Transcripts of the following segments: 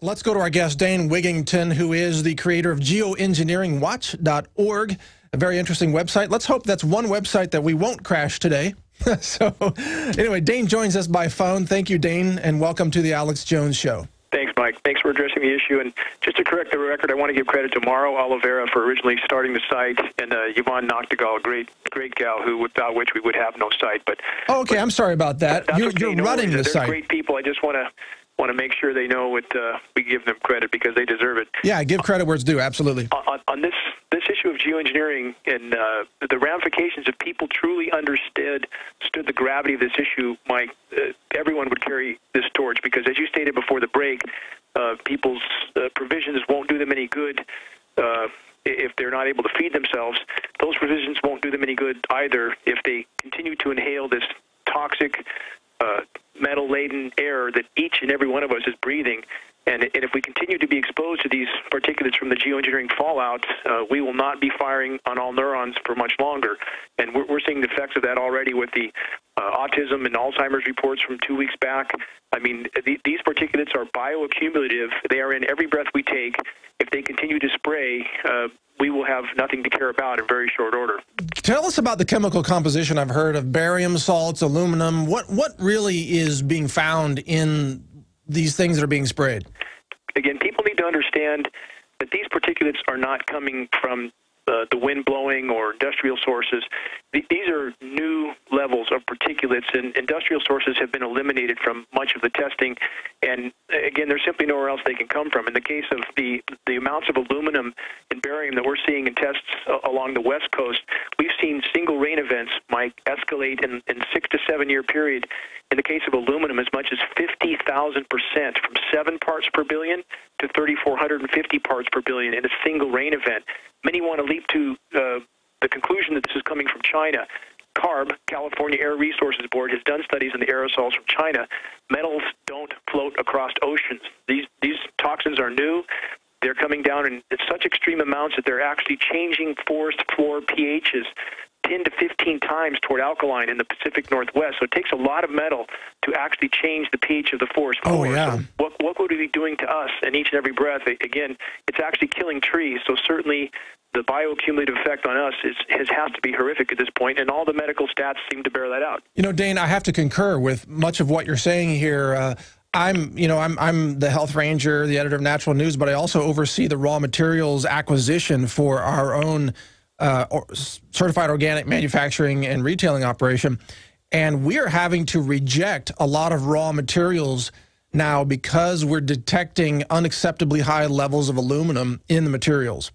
Let's go to our guest, Dane Wigington, who is the creator of geoengineeringwatch.org, a very interesting website. Let's hope that's one website that we won't crash today. So anyway, Dane joins us by phone. Thank you, Dane, and welcome to the Alex Jones Show. Thanks, Mike. Thanks for addressing the issue. And just to correct the record, I want to give credit to Mauro Oliveira for originally starting the site, and Yvonne Noctegal, a great gal who without which we would have no site. But I'm sorry about that. You're running the site. They're great people. I just want to make sure they know what we give them credit because they deserve it. Yeah, give credit where it's due. Absolutely. On this issue of geoengineering and the ramifications, if people truly understood the gravity of this issue, Mike, everyone would carry this torch because, as you stated before the break, people's provisions won't do them any good. If they're not able to feed themselves, those provisions won't do them any good either if they continue to inhale this toxic, metal-laden air that each and every one of us is breathing. And if we continue to be exposed to these particulates from the geoengineering fallout, we will not be firing on all neurons for much longer. And we're seeing the effects of that already with the autism and Alzheimer's reports from 2 weeks back. I mean, these particulates are bioaccumulative. They are in every breath we take. If they continue to spray, we will have nothing to care about in very short order. Tell us about the chemical composition. I've heard of barium salts, aluminum. What really is being found in these things that are being sprayed? Again, people need to understand that these particulates are not coming from the wind blowing or industrial sources. These are new levels of particulates, and industrial sources have been eliminated from much of the testing. And again, there's simply nowhere else they can come from. In the case of the amounts of aluminum and barium that we're seeing in tests along the West Coast, we've seen single rain events, Mike, escalate in 6 to 7 year period. In the case of aluminum, as much as 50,000%, from 7 parts per billion to 3,450 parts per billion in a single rain event. Many want to leap to the conclusion that this is coming from China. CARB, California Air Resources Board, has done studies on the aerosols from China. Metals don't float across oceans. These toxins are new. They're coming down in such extreme amounts that they're actually changing forest floor pHs 10 to 15 times toward alkaline in the Pacific Northwest. So it takes a lot of metal to actually change the pH of the forest floor. Oh, yeah. So what would it be doing to us in each and every breath? Again, it's actually killing trees. So certainly the bioaccumulative effect on us has to be horrific at this point, and all the medical stats seem to bear that out. You know, Dane, I have to concur with much of what you're saying here. I'm the health ranger, the editor of Natural News, but I also oversee the raw materials acquisition for our own certified organic manufacturing and retailing operation. And we are having to reject a lot of raw materials now because we're detecting unacceptably high levels of aluminum in the materials.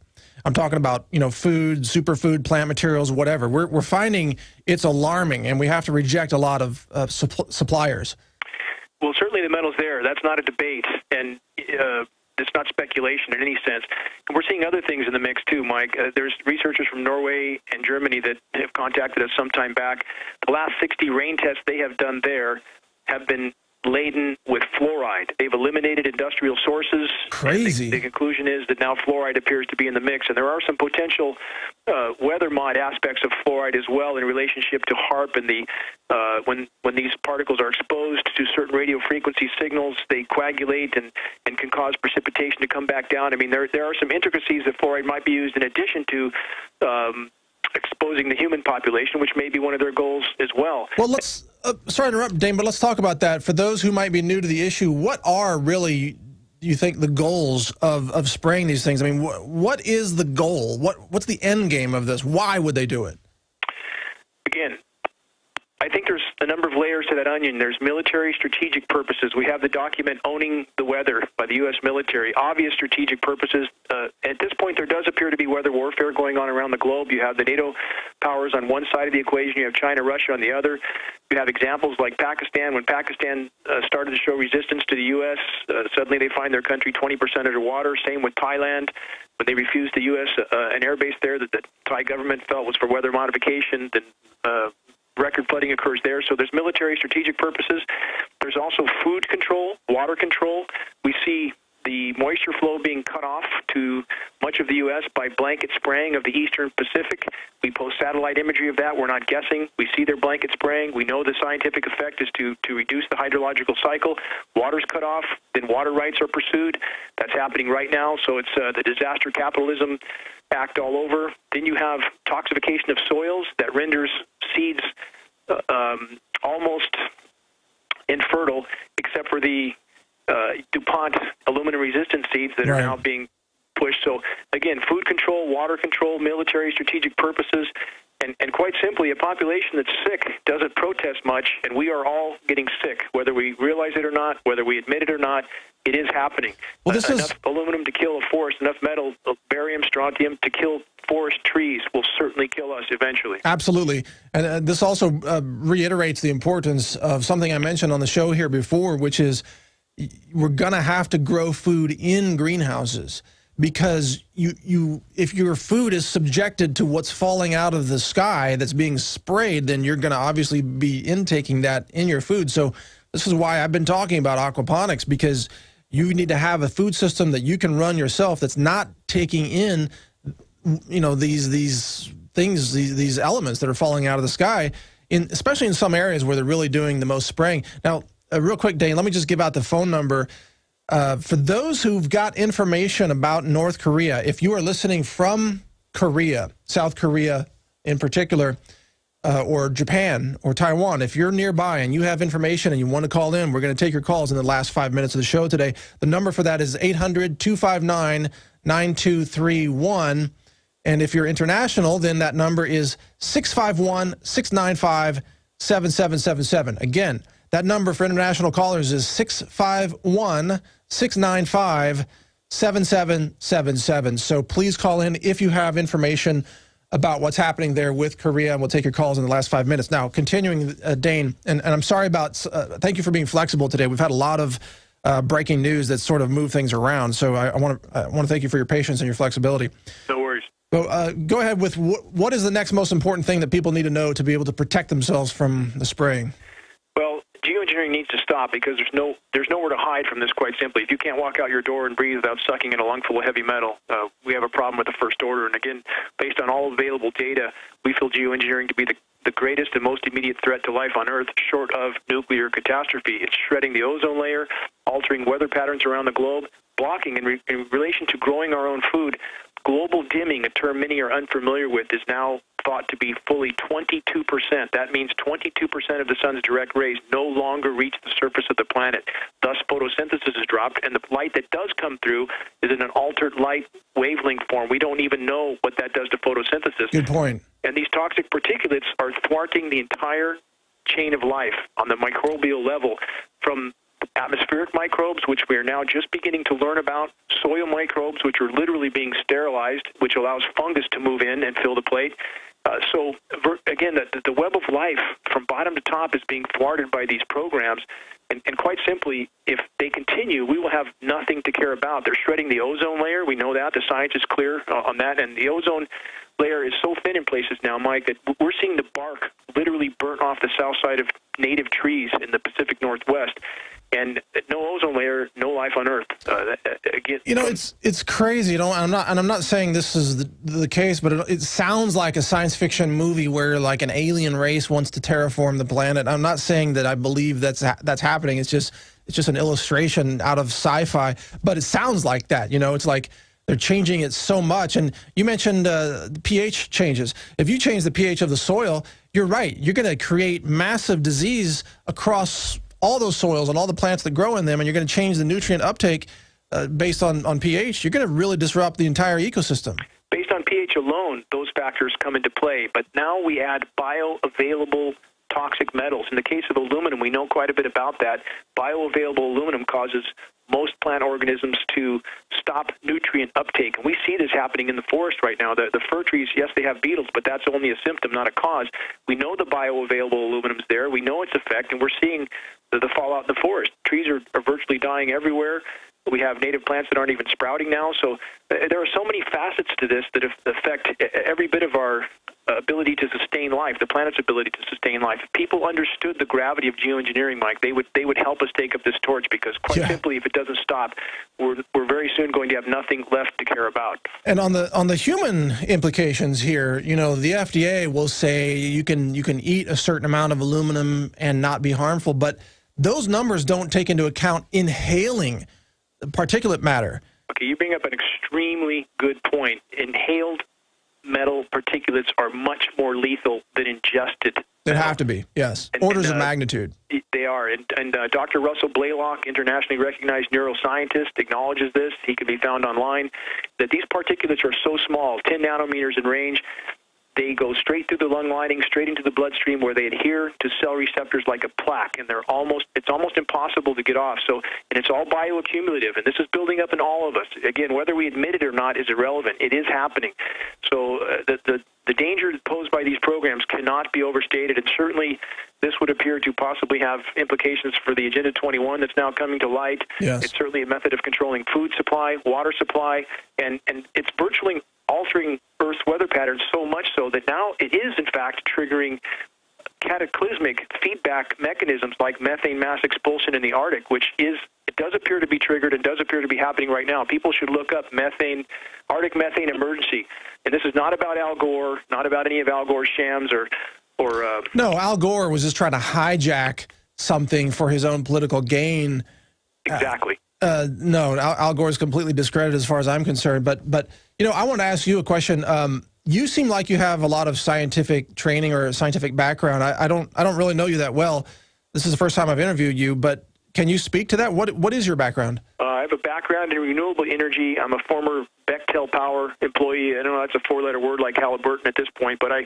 I'm talking about, food, superfood, plant materials, whatever. We're finding it's alarming, and we have to reject a lot of suppliers. Well, certainly the metal's there. That's not a debate, and it's not speculation in any sense. And we're seeing other things in the mix too, Mike. There's researchers from Norway and Germany that have contacted us some time back. The last 60 rain tests they have done there have been laden with fluoride. They've eliminated industrial sources. Crazy. The conclusion is that now fluoride appears to be in the mix, and there are some potential weather mod aspects of fluoride as well in relationship to HAARP and when these particles are exposed to certain radio frequency signals, they coagulate and can cause precipitation to come back down. I mean, there are some intricacies that fluoride might be used in addition to exposing the human population, which may be one of their goals as well. Well, let's, sorry to interrupt, Dane, but let's talk about that. For those who might be new to the issue, what are really, do you think, the goals of spraying these things? I mean, what is the goal? What's the end game of this? Why would they do it? Again, I think there's a number of layers to that onion. There's military strategic purposes. We have the document Owning the Weather by the U.S. military. Obvious strategic purposes. At this point, there does appear to be weather warfare going on around the globe. You have the NATO powers on one side of the equation. You have China, Russia on the other. You have examples like Pakistan. When Pakistan started to show resistance to the U.S., suddenly they find their country 20% underwater. Same with Thailand. When they refused the U.S. An airbase there that the Thai government felt was for weather modification, then record flooding occurs there. So there's military strategic purposes. There's also food control, water control. We see the moisture flow being cut off to much of the U.S. by blanket spraying of the eastern Pacific. We post satellite imagery of that. We're not guessing. We see their blanket spraying. We know the scientific effect is to reduce the hydrological cycle. Water's cut off, then water rights are pursued. That's happening right now. So it's the disaster capitalism act all over. Then you have toxification of soils that renders seeds almost infertile, except for the DuPont aluminum-resistant seeds that are now being pushed. So, again, food control, water control, military strategic purposes, and quite simply, a population that's sick doesn't protest much, and we are all getting sick, whether we realize it or not, whether we admit it or not. It is happening. Well, this enough aluminum to kill a forest, enough metal, barium, strontium to kill forest trees will certainly kill us eventually. Absolutely. And this also reiterates the importance of something I mentioned on the show here before, which is we're going to have to grow food in greenhouses, because if your food is subjected to what's falling out of the sky that's being sprayed, then you're going to obviously be intaking that in your food. So this is why I've been talking about aquaponics, because you need to have a food system that you can run yourself that's not taking in, you know, these things, these elements that are falling out of the sky, especially in some areas where they're really doing the most spraying. Now, real quick, Dane, let me just give out the phone number. For those who've got information about North Korea, if you are listening from Korea, South Korea in particular, or Japan or Taiwan, if you're nearby and you have information and you want to call in, we're going to take your calls in the last 5 minutes of the show today. The number for that is 800-259-9231. And if you're international, then that number is 651-695-7777. Again, that number for international callers is 651-695-7777. So please call in if you have information about what's happening there with Korea, and we'll take your calls in the last 5 minutes. Now, continuing, Dane, and I'm sorry about, thank you for being flexible today. We've had a lot of breaking news that sort of moved things around, so I want to thank you for your patience and your flexibility. No worries. So go ahead with what is the next most important thing that people need to know to be able to protect themselves from the spraying? Well, geoengineering needs to stop, because there's nowhere to hide from this, quite simply. If you can't walk out your door and breathe without sucking in a lungful of heavy metal, we have a problem with the first order. And again, based on all available data, we feel geoengineering to be the greatest and most immediate threat to life on Earth, short of nuclear catastrophe. It's shredding the ozone layer, altering weather patterns around the globe, blocking in relation to growing our own food. Global dimming, a term many are unfamiliar with, is now thought to be fully 22%. That means 22% of the sun's direct rays no longer reach the surface of the planet. Thus, photosynthesis is dropped, and the light that does come through is in an altered light wavelength form. We don't even know what that does to photosynthesis. Good point. And these toxic particulates are thwarting the entire chain of life on the microbial level, from atmospheric microbes, which we are now just beginning to learn about, soil microbes, which are literally being sterilized, which allows fungus to move in and fill the plate. So, again, the web of life from bottom to top is being thwarted by these programs. And quite simply, if they continue, we will have nothing to care about. They're shredding the ozone layer. We know that. The science is clear on that. And the ozone layer is so thin in places now, Mike, that we're seeing the bark literally burnt off the south side of native trees in the Pacific Northwest. And no ozone layer, no life on Earth. Again, you know, it's crazy. You know, I'm not saying this is the case, but it sounds like a science fiction movie where like an alien race wants to terraform the planet. I'm not saying that I believe that's happening. It's just an illustration out of sci-fi, but it sounds like that. You know, it's like they're changing it so much. And you mentioned pH changes. If you change the pH of the soil, you're right. You're going to create massive disease across all those soils and all the plants that grow in them, and you're going to change the nutrient uptake based on pH. You're going to really disrupt the entire ecosystem. Based on pH alone, those factors come into play. But now we add bioavailable toxic metals. In the case of aluminum, we know quite a bit about that. Bioavailable aluminum causes most plant organisms to stop nutrient uptake. And we see this happening in the forest right now. The fir trees, yes, they have beetles, but that's only a symptom, not a cause. We know the bioavailable aluminum's there. We know its effect, and we're seeing the fallout in the forest. Trees are virtually dying everywhere. We have native plants that aren't even sprouting now. So there are so many facets to this that affect every bit of our ability to sustain life, the planet's ability to sustain life. If people understood the gravity of geoengineering, Mike, they would help us take up this torch, because quite simply, if it doesn't stop, we're very soon going to have nothing left to care about. And on the human implications here, you know, the FDA will say you can eat a certain amount of aluminum and not be harmful, but those numbers don't take into account inhaling particulate matter. Okay, you bring up an extremely good point. Inhaled metal particulates are much more lethal than ingested. They have to be, yes. Orders of magnitude. They are. And Dr. Russell Blaylock, internationally recognized neuroscientist, acknowledges this. He can be found online, that these particulates are so small, 10 nanometers in range, they go straight through the lung lining, straight into the bloodstream, where they adhere to cell receptors like a plaque, and it's almost impossible to get off. So, and it's all bioaccumulative, and this is building up in all of us. Again, whether we admit it or not is irrelevant. It is happening. So the danger posed by these programs cannot be overstated, and certainly this would appear to possibly have implications for the Agenda 21 that's now coming to light. Yes. It's certainly a method of controlling food supply, water supply, and it's virtually altering Earth's weather patterns, so much so that now it is, in fact, triggering cataclysmic feedback mechanisms like methane mass expulsion in the Arctic, which it does appear to be triggered and does appear to be happening right now. People should look up Arctic methane emergency. And this is not about Al Gore, not about any of Al Gore's shams or No, Al Gore was just trying to hijack something for his own political gain. Exactly. No, Al Gore is completely discredited as far as I'm concerned. But you know, I want to ask you a question. You seem like you have a lot of scientific training or scientific background. I don't really know you that well. This is the first time I've interviewed you, but can you speak to that? What is your background? I have a background in renewable energy. I'm a former Bechtel Power employee. I don't know, that's a four-letter word like Halliburton at this point, but I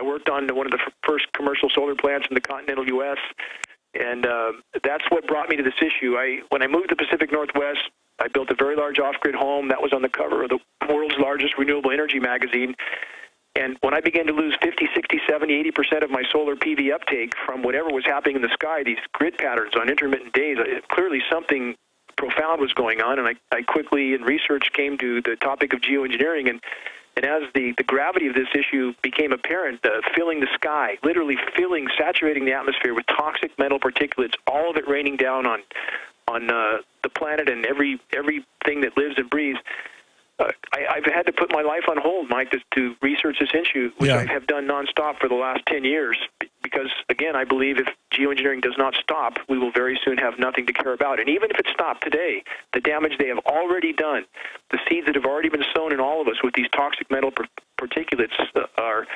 worked on one of the first commercial solar plants in the continental U.S., and that's what brought me to this issue. When I moved to the Pacific Northwest, I built a very large off-grid home that was on the cover of the world's largest renewable energy magazine. And when I began to lose 50, 60, 70, 80% of my solar PV uptake from whatever was happening in the sky, these grid patterns on intermittent days, clearly something profound was going on. And I quickly, in research, came to the topic of geoengineering. And as the gravity of this issue became apparent, filling the sky, literally saturating the atmosphere with toxic metal particulates, all of it raining down on the planet and everything that lives and breathes, I've had to put my life on hold, Mike, to research this issue, which I have done nonstop for the last 10 years. Because, again, I believe if geoengineering does not stop, we will very soon have nothing to care about. And even if it stopped today, the damage they have already done, the seeds that have already been sown in all of us with these toxic metal particulates are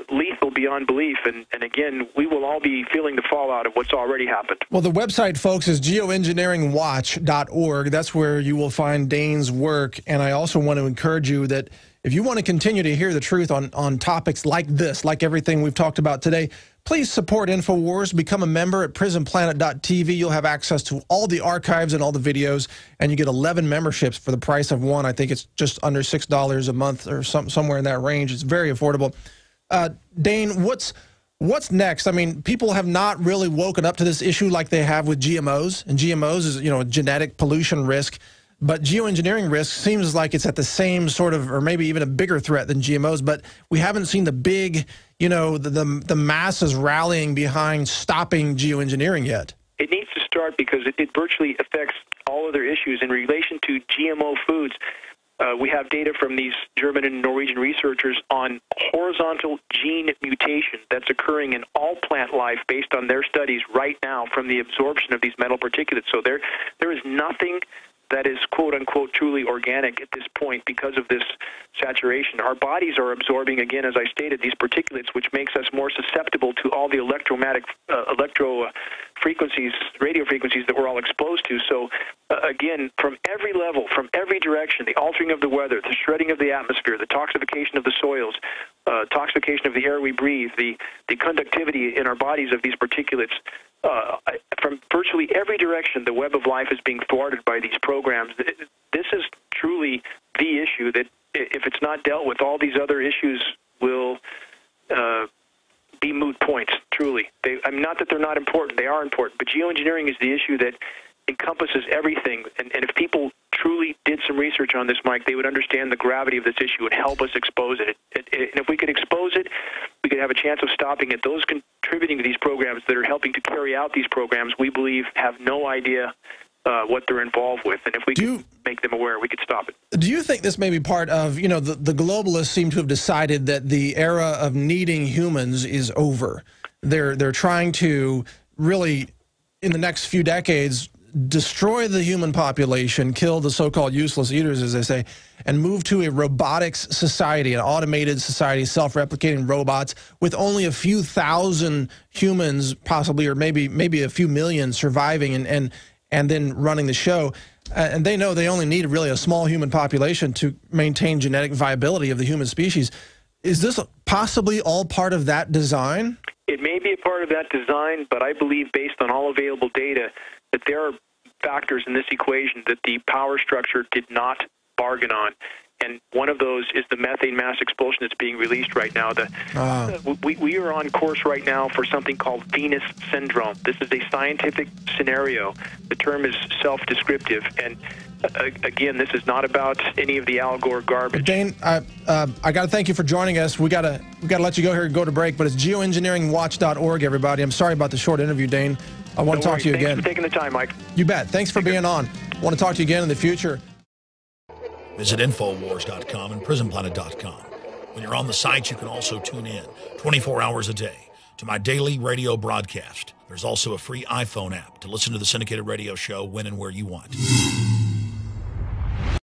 lethal beyond belief, and again, we will all be feeling the fallout of what's already happened. Well, the website, folks, is geoengineeringwatch.org. That's where you will find Dane's work, and I also want to encourage you that if you want to continue to hear the truth on topics like this, like everything we've talked about today, please support InfoWars. Become a member at prisonplanet.tv. You'll have access to all the archives and all the videos, and you get 11 memberships for the price of one. I think it's just under $6 a month or somewhere in that range. It's very affordable. Dane, what's next? I mean, people have not really woken up to this issue like they have with GMOs, and GMOs is, you know, a genetic pollution risk, but geoengineering risk seems like it's at the same sort of, or maybe even a bigger threat than GMOs, but we haven't seen the big, you know, the masses rallying behind stopping geoengineering yet. It needs to start because it virtually affects all other issues in relation to GMO foods. We have data from these German and Norwegian researchers on horizontal gene mutation that's occurring in all plant life based on their studies right now from the absorption of these metal particulates. So there is nothing that is quote-unquote truly organic at this point because of this saturation. Our bodies are absorbing, again, as I stated, these particulates, which makes us more susceptible to all the radio frequencies that we're all exposed to. So, again, from every level, from every direction, the altering of the weather, the shredding of the atmosphere, the toxification of the soils, toxification of the air we breathe, the conductivity in our bodies of these particulates, from virtually every direction, the web of life is being thwarted by these programs. This is truly the issue that, if it's not dealt with, all these other issues will be moot points, truly. Not that they're not important. They are important. But geoengineering is the issue that encompasses everything. And if people truly did some research on this, Mike, they would understand the gravity of this issue and help us expose it. And if we could expose it, we could have a chance of stopping it. Those contributing to these programs that are helping to carry out these programs, we believe, have no idea what they're involved with. And if we could make them aware, we could stop it. Do you think this may be part of, you know, the globalists seem to have decided that the era of needing humans is over? They're trying to really, in the next few decades, destroy the human population, kill the so-called useless eaters, as they say, and move to a robotics society, an automated society, self-replicating robots with only a few thousand humans possibly, or maybe a few million surviving and then running the show. And they know they only need really a small human population to maintain genetic viability of the human species. Is this possibly all part of that design? It may be a part of that design, but I believe, based on all available data, that there are factors in this equation that the power structure did not bargain on. And one of those is the methane mass expulsion that's being released right now. We are on course right now for something called Venus syndrome. This is a scientific scenario. The term is self-descriptive. And again, this is not about any of the Al Gore garbage. Dane, I got to thank you for joining us. We got to let you go here and go to break, but it's geoengineeringwatch.org, everybody. I'm sorry about the short interview, Dane. I want to talk to you again. Thanks for taking the time, Mike. You bet. Thanks for being on. I want to talk to you again in the future. Visit Infowars.com and PrisonPlanet.com. When you're on the site, you can also tune in 24 hours a day to my daily radio broadcast. There's also a free iPhone app to listen to the syndicated radio show when and where you want.